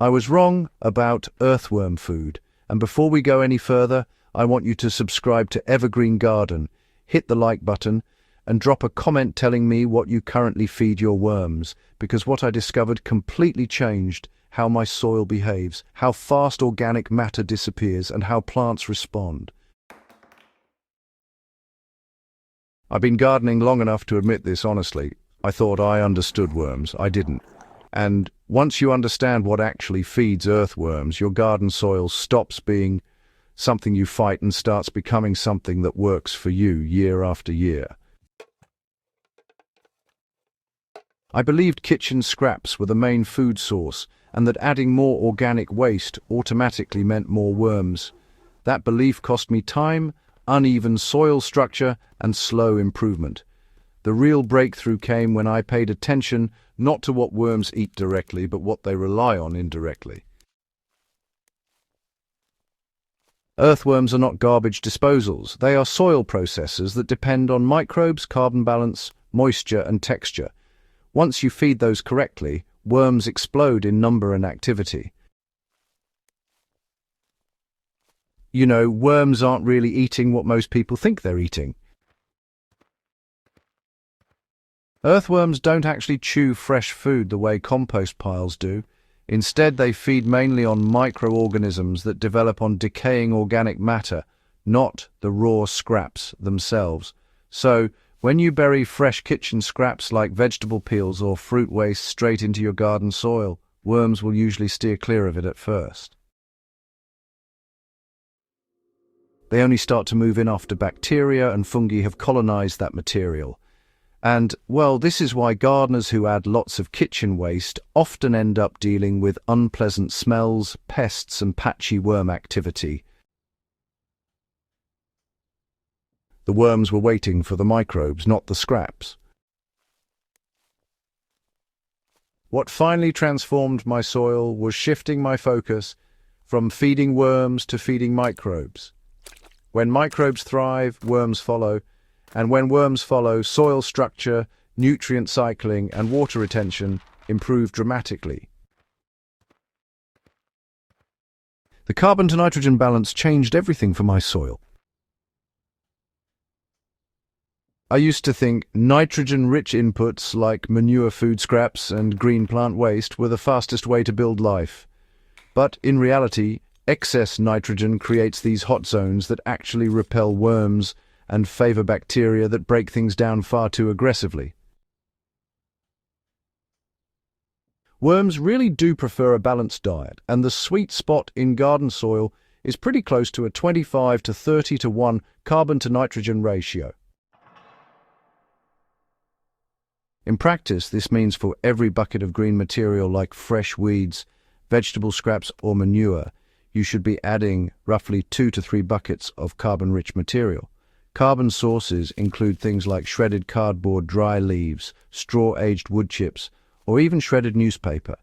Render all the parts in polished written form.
I was wrong about earthworm food, and before we go any further, I want you to subscribe to Evergreen Garden, hit the like button, and drop a comment telling me what you currently feed your worms, because what I discovered completely changed how my soil behaves, how fast organic matter disappears, and how plants respond. I've been gardening long enough to admit this honestly. I thought I understood worms. I didn't. And once you understand what actually feeds earthworms, your garden soil stops being something you fight and starts becoming something that works for you year after year. I believed kitchen scraps were the main food source and that adding more organic waste automatically meant more worms. That belief cost me time, uneven soil structure, and slow improvement. The real breakthrough came when I paid attention not to what worms eat directly, but what they rely on indirectly. Earthworms are not garbage disposals. They are soil processors that depend on microbes, carbon balance, moisture, and texture. Once you feed those correctly, worms explode in number and activity. You know, worms aren't really eating what most people think they're eating. Earthworms don't actually chew fresh food the way compost piles do. Instead, they feed mainly on microorganisms that develop on decaying organic matter, not the raw scraps themselves. So, when you bury fresh kitchen scraps like vegetable peels or fruit waste straight into your garden soil, worms will usually steer clear of it at first. They only start to move in after bacteria and fungi have colonized that material. And, well, this is why gardeners who add lots of kitchen waste often end up dealing with unpleasant smells, pests, and patchy worm activity. The worms were waiting for the microbes, not the scraps. What finally transformed my soil was shifting my focus from feeding worms to feeding microbes. When microbes thrive, worms follow. And when worms follow, soil structure, nutrient cycling, and water retention improve dramatically. The carbon to nitrogen balance changed everything for my soil. I used to think nitrogen-rich inputs like manure food scraps and green plant waste were the fastest way to build life. But in reality, excess nitrogen creates these hot zones that actually repel worms and favor bacteria that break things down far too aggressively. Worms really do prefer a balanced diet, and the sweet spot in garden soil is pretty close to a 25 to 30 to 1 carbon to nitrogen ratio. In practice, this means for every bucket of green material like fresh weeds, vegetable scraps, or manure, you should be adding roughly 2 to 3 buckets of carbon-rich material. Carbon sources include things like shredded cardboard, dry leaves, straw-aged wood chips, or even shredded newspaper.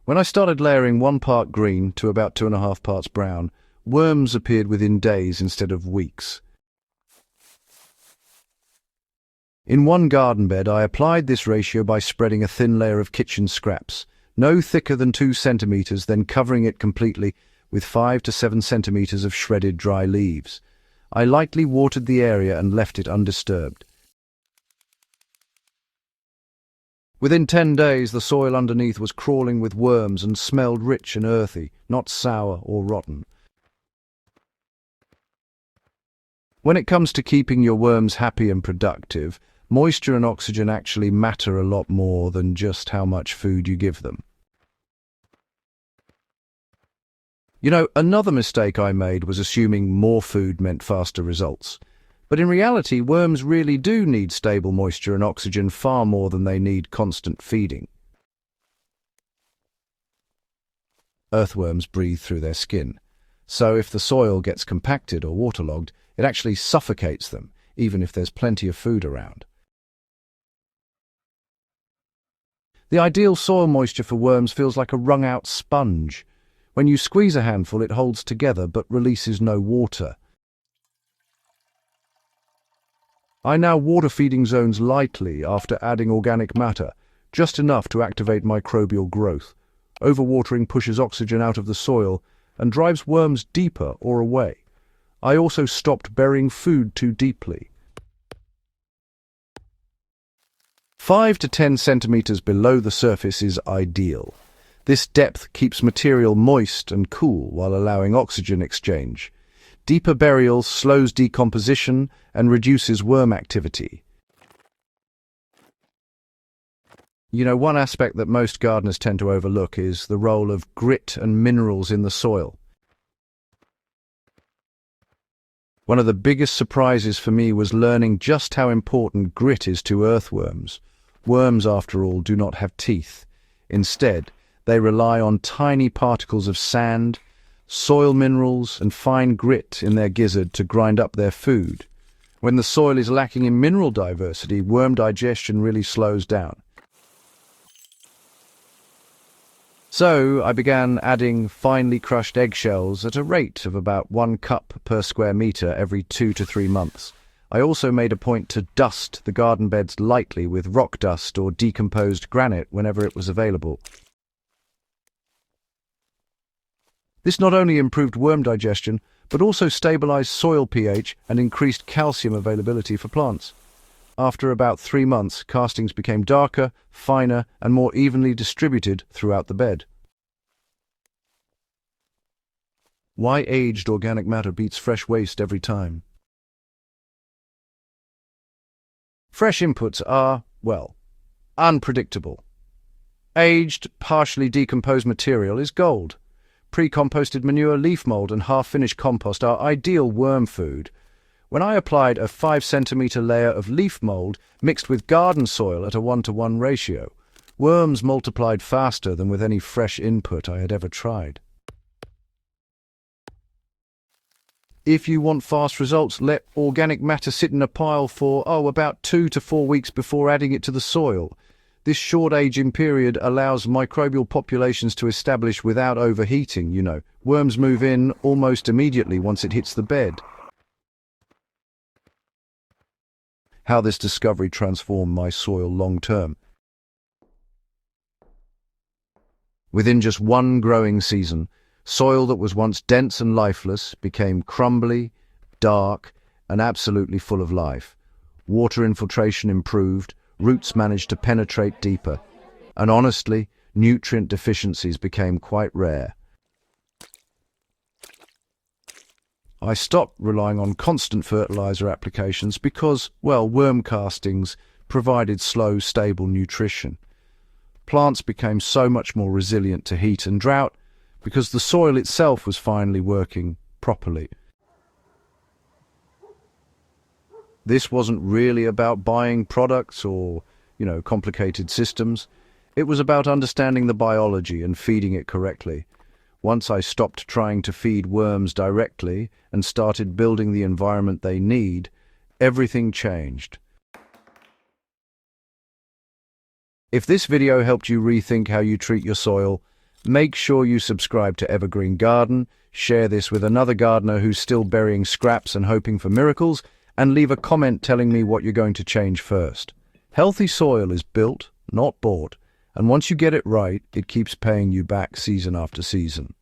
When I started layering 1 part green to about 2.5 parts brown, worms appeared within days instead of weeks. In one garden bed, I applied this ratio by spreading a thin layer of kitchen scraps, no thicker than 2 centimeters, then covering it completely with 5 to 7 centimeters of shredded dry leaves. I lightly watered the area and left it undisturbed. Within 10 days, the soil underneath was crawling with worms and smelled rich and earthy, not sour or rotten. When it comes to keeping your worms happy and productive, moisture and oxygen actually matter a lot more than just how much food you give them. You know, another mistake I made was assuming more food meant faster results. But in reality, worms really do need stable moisture and oxygen far more than they need constant feeding. Earthworms breathe through their skin. So if the soil gets compacted or waterlogged, it actually suffocates them, even if there's plenty of food around. The ideal soil moisture for worms feels like a wrung-out sponge. When you squeeze a handful, it holds together but releases no water. I now water feeding zones lightly after adding organic matter, just enough to activate microbial growth. Overwatering pushes oxygen out of the soil and drives worms deeper or away. I also stopped burying food too deeply. 5 to 10 centimeters below the surface is ideal. This depth keeps material moist and cool while allowing oxygen exchange. Deeper burial slows decomposition and reduces worm activity. One aspect that most gardeners tend to overlook is the role of grit and minerals in the soil. One of the biggest surprises for me was learning just how important grit is to earthworms. Worms, after all, do not have teeth. Instead, they rely on tiny particles of sand, soil minerals, and fine grit in their gizzard to grind up their food. When the soil is lacking in mineral diversity, worm digestion really slows down. So I began adding finely crushed eggshells at a rate of about 1 cup per square meter every 2 to 3 months. I also made a point to dust the garden beds lightly with rock dust or decomposed granite whenever it was available. This not only improved worm digestion, but also stabilized soil pH and increased calcium availability for plants. After about 3 months, castings became darker, finer, and more evenly distributed throughout the bed. Why aged organic matter beats fresh waste every time? Fresh inputs are, well, unpredictable. Aged, partially decomposed material is gold. Pre-composted manure, leaf mold, and half-finished compost are ideal worm food. When I applied a 5 centimeter layer of leaf mold mixed with garden soil at a 1-to-1 ratio, worms multiplied faster than with any fresh input I had ever tried. If you want fast results, let organic matter sit in a pile for, about 2 to 4 weeks before adding it to the soil. This short aging period allows microbial populations to establish without overheating, Worms move in almost immediately once it hits the bed. How this discovery transformed my soil long term. Within just 1 growing season, soil that was once dense and lifeless became crumbly, dark, and absolutely full of life. Water infiltration improved, roots managed to penetrate deeper, and honestly, nutrient deficiencies became quite rare. I stopped relying on constant fertilizer applications because, worm castings provided slow, stable nutrition. Plants became so much more resilient to heat and drought because the soil itself was finally working properly. This wasn't really about buying products or, complicated systems. It was about understanding the biology and feeding it correctly. Once I stopped trying to feed worms directly and started building the environment they need, everything changed. If this video helped you rethink how you treat your soil, make sure you subscribe to Evergreen Garden, share this with another gardener who's still burying scraps and hoping for miracles, and leave a comment telling me what you're going to change first. Healthy soil is built, not bought, and once you get it right, it keeps paying you back season after season.